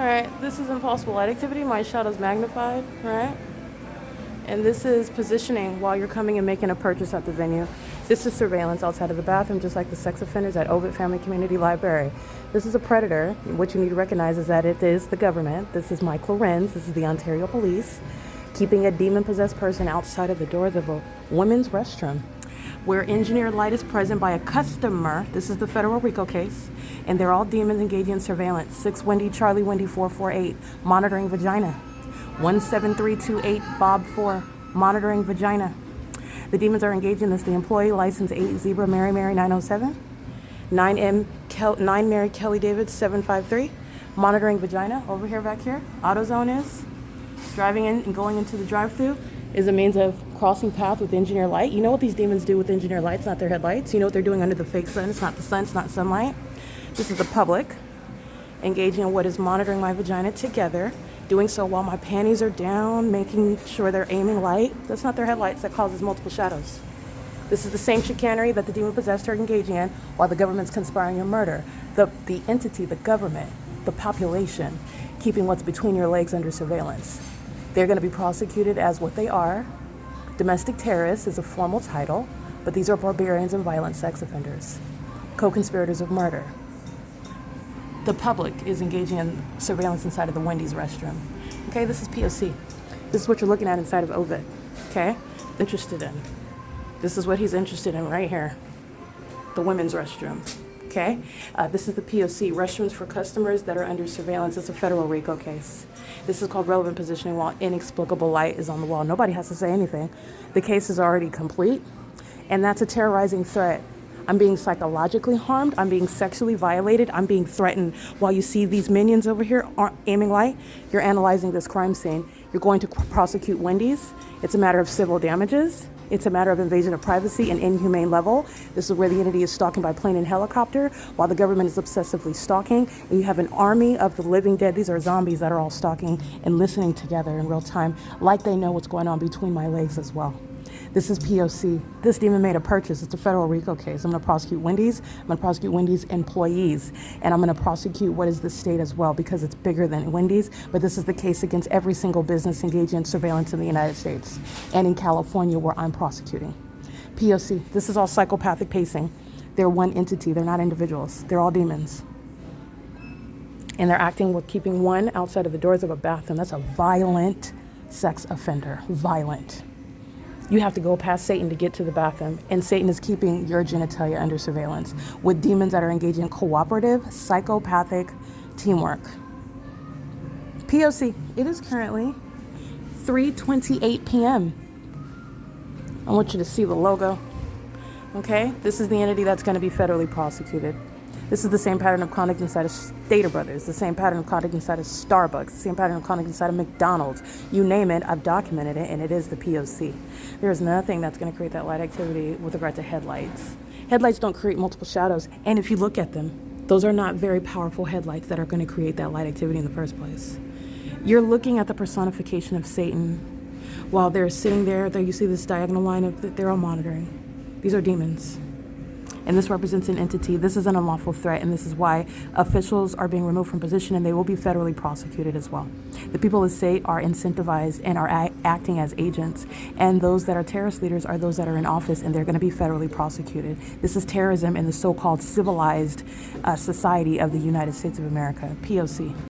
Alright, this is impossible light activity. My shadow's magnified, right? And this is positioning while you're coming and making a purchase at the venue. This is surveillance outside of the bathroom, just like the sex offenders at Ovid Family Community Library. This is a predator. What you need to recognize is that it is the government. This is Mike Lorenz. This is the Ontario Police, keeping a demon-possessed person outside of the doors of a women's restroom, where engineered light is present by a customer. This is the federal RICO case, and they're all demons engaging in surveillance. 6 Wendy, Charlie Wendy 448, monitoring vagina. 17328 Bob 4, monitoring vagina. The demons are engaged in this. The employee license 8 Zebra Mary 907, 9 Mary Kelly David 753, monitoring vagina. Over here, back here, AutoZone is driving in and going into the drive-through is a means of crossing path with engineer light. You know what these demons do with engineer lights, not their headlights. You know what they're doing under the fake sun. It's not the sun, it's not sunlight. This is the public engaging in what is monitoring my vagina together, doing so while my panties are down, making sure they're aiming light. That's not their headlights, that causes multiple shadows. This is the same chicanery that the demon-possessed are engaging in while the government's conspiring in murder. The entity, the government, the population, keeping what's between your legs under surveillance. They're going to be prosecuted as what they are. Domestic terrorists is a formal title, but these are barbarians and violent sex offenders, co-conspirators of murder. The public is engaging in surveillance inside of the Wendy's restroom. Okay, this is P.O.C. This is what you're looking at inside of Ovid. Okay, interested in. This is what he's interested in right here. The women's restroom. Okay, this is the P.O.C. restrooms for customers that are under surveillance. It's a federal RICO case. This is called relevant positioning while inexplicable light is on the wall. Nobody has to say anything. The case is already complete, and that's a terrorizing threat. I'm being psychologically harmed. I'm being sexually violated. I'm being threatened. While you see these minions over here aiming light, you're analyzing this crime scene. You're going to prosecute Wendy's. It's a matter of civil damages. It's a matter of invasion of privacy and inhumane level. This is where the entity is stalking by plane and helicopter while the government is obsessively stalking. And you have an army of the living dead. These are zombies that are all stalking and listening together in real time, like they know what's going on between my legs as well. This is P.O.C. This demon made a purchase. It's a federal RICO case. I'm going to prosecute Wendy's. I'm going to prosecute Wendy's employees. And I'm going to prosecute what is the state as well, because it's bigger than Wendy's. But this is the case against every single business engaging in surveillance in the United States and in California, where I'm prosecuting. P.O.C. This is all psychopathic pacing. They're one entity. They're not individuals. They're all demons. And they're acting with keeping one outside of the doors of a bathroom. That's a violent sex offender. Violent. You have to go past Satan to get to the bathroom, and Satan is keeping your genitalia under surveillance with demons that are engaging in cooperative, psychopathic teamwork. P.O.C. It is currently 3:28 p.m. I want you to see the logo. Okay? This is the entity that's going to be federally prosecuted. This is the same pattern of conduct inside of Stater Brothers, the same pattern of conduct inside of Starbucks, the same pattern of conduct inside of McDonald's. You name it, I've documented it, and it is the P.O.C. There is nothing that's going to create that light activity with regard to headlights. Headlights don't create multiple shadows, and if you look at them, those are not very powerful headlights that are going to create that light activity in the first place. You're looking at the personification of Satan while they're sitting there. You see this diagonal line of they're all monitoring. These are demons. And this represents an entity. This is an unlawful threat, and this is why officials are being removed from position, and they will be federally prosecuted as well. The people of the state are incentivized and are acting as agents, and those that are terrorist leaders are those that are in office, and they're going to be federally prosecuted. This is terrorism in the so-called civilized society of the United States of America, P.O.C.